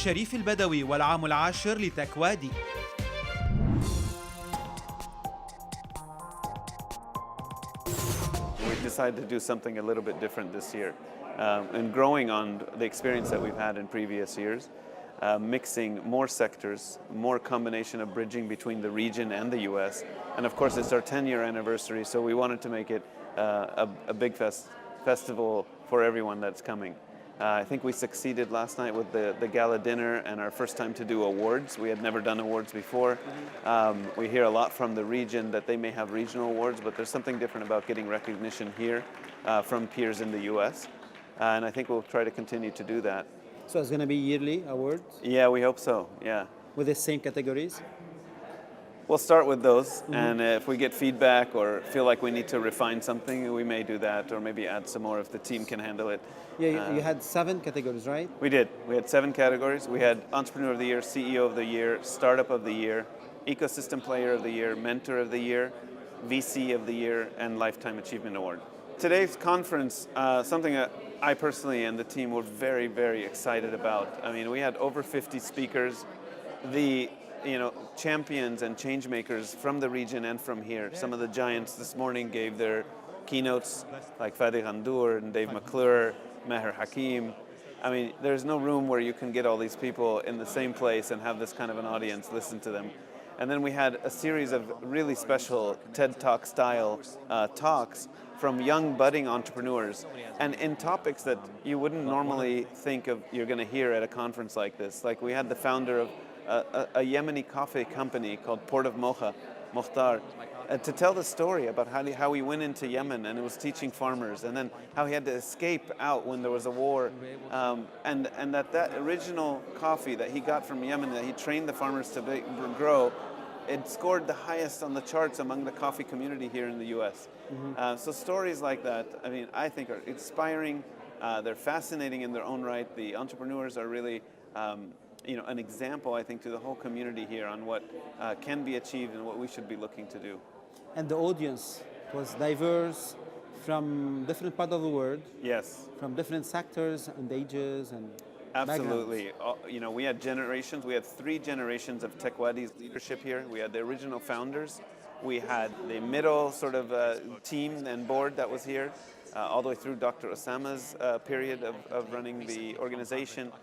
شريف البدوي والعام العاشر لتكوادي. We decided to do something a little bit different this year, and growing on the experience that we've had in previous years, mixing more sectors, more combination of bridging between the region and the US. And of course, it's our 10-year anniversary, so we wanted to make it a big festival for everyone that's coming. I think we succeeded last night with the gala dinner and our first time to do awards. We had never done awards before. We hear a lot from the region that they may have regional awards, but there's something different about getting recognition here from peers in the US. And I think we'll try to continue to do that. So it's going to be yearly awards? Yeah, we hope so, yeah. With the same categories? We'll start with those, and if we get feedback or feel like we need to refine something, we may do that, or maybe add some more if the team can handle it. Yeah, you had 7 categories, right? We did. We had 7 categories. We had Entrepreneur of the Year, CEO of the Year, Startup of the Year, Ecosystem Player of the Year, Mentor of the Year, VC of the Year, and Lifetime Achievement Award. Today's conference, something that I personally and the team were very, very excited about. I mean, we had over 50 speakers. The champions and change makers from the region and from here. Some of the giants this morning gave their keynotes, like Fadi Ghandour and Dave McClure, Meher Hakim. I mean, there's no room where you can get all these people in the same place and have this kind of an audience listen to them. And then we had a series of really special TED Talk style talks from young budding entrepreneurs, and in topics that you wouldn't normally think of you're going to hear at a conference like this. Like we had the founder of a Yemeni coffee company called Port of Mocha, Mokhtar, to tell the story about how he went into Yemen and was teaching farmers, and then how he had to escape out when there was a war, and that original coffee that he got from Yemen, that he trained the farmers to grow, it scored the highest on the charts among the coffee community here in the US. So stories like that, I mean, I think are inspiring. They're fascinating in their own right. The entrepreneurs are really an example, I think, to the whole community here on what can be achieved and what we should be looking to do. And the audience was diverse from different parts of the world. Yes. From different sectors and ages and Absolutely. We had generations. We had 3 generations of Tekwadi's leadership here. We had the original founders. We had the middle sort of team and board that was here, all the way through Dr. Osama's period of running the organization,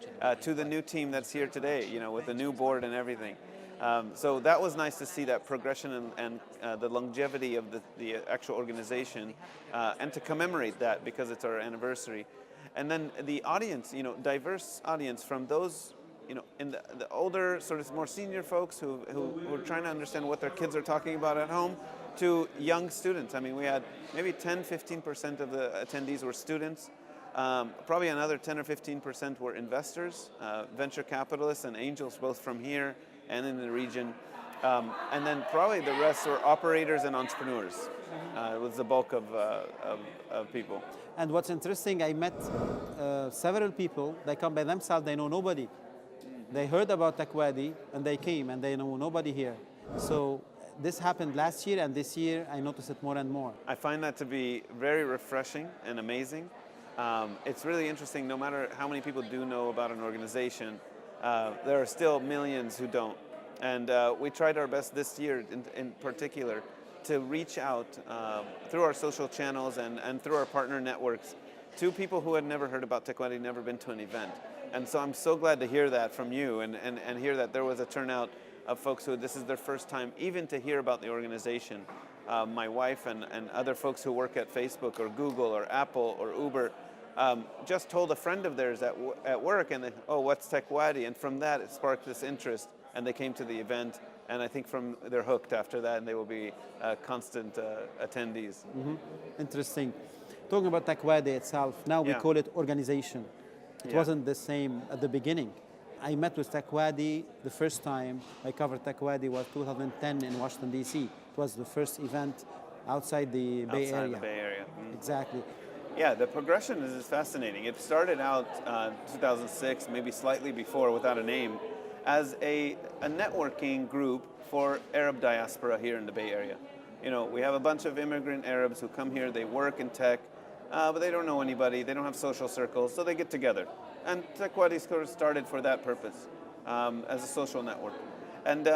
to the new team that's here today, with the new board and everything. So that was nice to see that progression and the longevity of the actual organization, and to commemorate that because it's our anniversary. And then the audience, diverse audience from those, in the older, sort of more senior folks who were trying to understand what their kids are talking about at home, to young students. I mean, we had maybe 10-15% of the attendees were students. Probably another 10 or 15% were investors, venture capitalists and angels, both from here and in the region. And then probably the rest were operators and entrepreneurs. It was the bulk of people. And what's interesting, I met several people. They come by themselves, they know nobody. They heard about Tekwadi and they came, and they know nobody here. So this happened last year, and this year I notice it more and more. I find that to be very refreshing and amazing. It's really interesting, no matter how many people do know about an organization, there are still millions who don't. And we tried our best this year in particular to reach out through our social channels and through our partner networks to people who had never heard about Tekwadi, never been to an event. And so I'm so glad to hear that from you and hear that there was a turnout of folks who this is their first time even to hear about the organization. My wife and other folks who work at Facebook or Google or Apple or Uber just told a friend of theirs at work, and they, oh, what's Tekwadi? And from that it sparked this interest, and they came to the event. And I think they're hooked after that, and they will be constant attendees. Interesting. Talking about Tekwadi itself, now we call it organization. It wasn't the same at the beginning. I met with Tekwadi the first time I covered Tekwadi was 2010 in Washington, D.C. It was the first event outside the Bay Area. Outside the Bay Area. Exactly. Yeah, the progression is fascinating. It started out 2006, maybe slightly before, without a name, as a networking group for Arab diaspora here in the Bay Area. We have a bunch of immigrant Arabs who come here, they work in tech, but they don't know anybody, they don't have social circles, so they get together. And TechWadi sort of started for that purpose, as a social network. And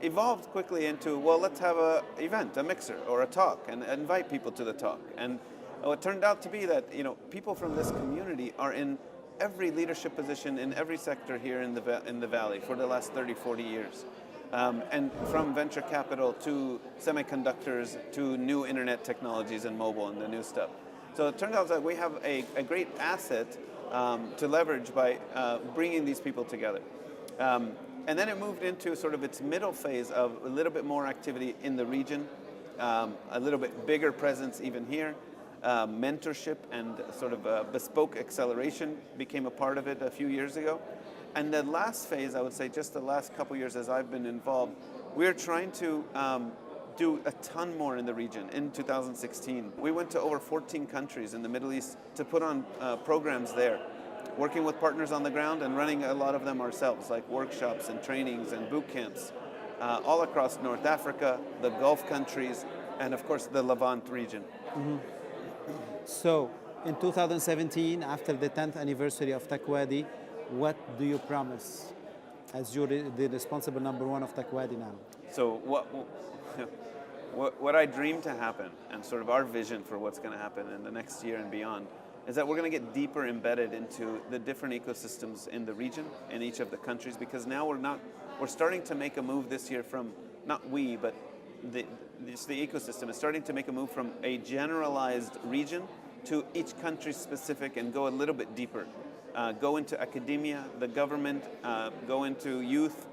evolved quickly into, well, let's have an event, a mixer, or a talk, and invite people to the talk. And it turned out to be that, you know, people from this community are in every leadership position in every sector here in the Valley for the last 30, 40 years. And from venture capital to semiconductors to new internet technologies and mobile and the new stuff. So it turned out that we have a great asset to leverage by bringing these people together. And then it moved into sort of its middle phase of a little bit more activity in the region, a little bit bigger presence even here. Mentorship and sort of bespoke acceleration became a part of it a few years ago. And the last phase, I would say just the last couple years as I've been involved, we're trying to do a ton more in the region. In 2016, we went to over 14 countries in the Middle East to put on programs there, working with partners on the ground and running a lot of them ourselves, like workshops and trainings and boot camps, all across North Africa, the Gulf countries, and of course the Levant region. Mm-hmm. So, in 2017, after the 10th anniversary of TechWadi, what do you promise as you're the responsible number one of TechWadi now? So what I dream to happen, and sort of our vision for what's going to happen in the next year and beyond, is that we're going to get deeper embedded into the different ecosystems in the region, in each of the countries, because now we're starting to make a move this year from, not we, but the ecosystem is starting to make a move from a generalized region to each country specific and go a little bit deeper. Go into academia, the government, go into youth,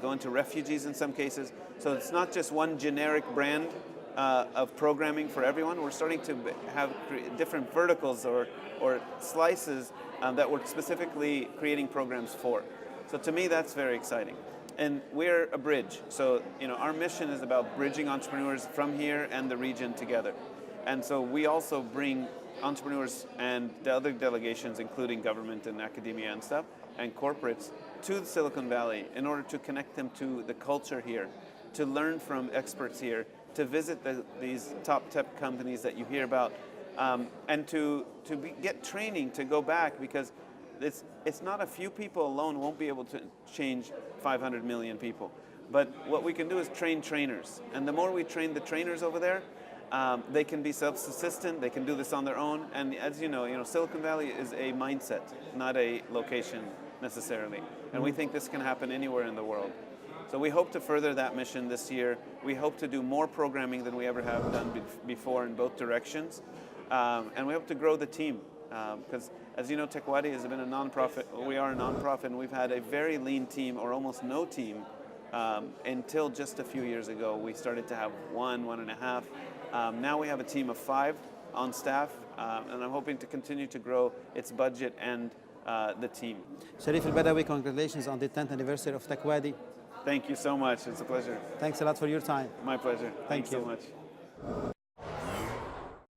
go into refugees in some cases. So it's not just one generic brand of programming for everyone. We're starting to have different verticals or slices that we're specifically creating programs for. So to me, that's very exciting. And we're a bridge. So, you know, our mission is about bridging entrepreneurs from here and the region together. And so we also bring entrepreneurs and the other delegations, including government and academia and stuff, and corporates, to the Silicon Valley in order to connect them to the culture here, to learn from experts here, to visit these top tech companies that you hear about, and to get training to go back, because it's not a few people alone won't be able to change 500 million people. But what we can do is train trainers. And the more we train the trainers over there, they can be self-subsistent, they can do this on their own. And as you know, Silicon Valley is a mindset, not a location necessarily. And we think this can happen anywhere in the world. So we hope to further that mission this year. We hope to do more programming than we ever have done before in both directions. And we hope to grow the team. Because as you know, TechWadi has been a nonprofit. We are a nonprofit, and we've had a very lean team, or almost no team, until just a few years ago. We started to have 1.5. Now we have a team of 5 on staff, and I'm hoping to continue to grow its budget and the team. Sharif Al-Badawi, congratulations on the 10th anniversary of TechWadi. Thank you so much. It's a pleasure. Thanks a lot for your time. My pleasure. Thanks so much.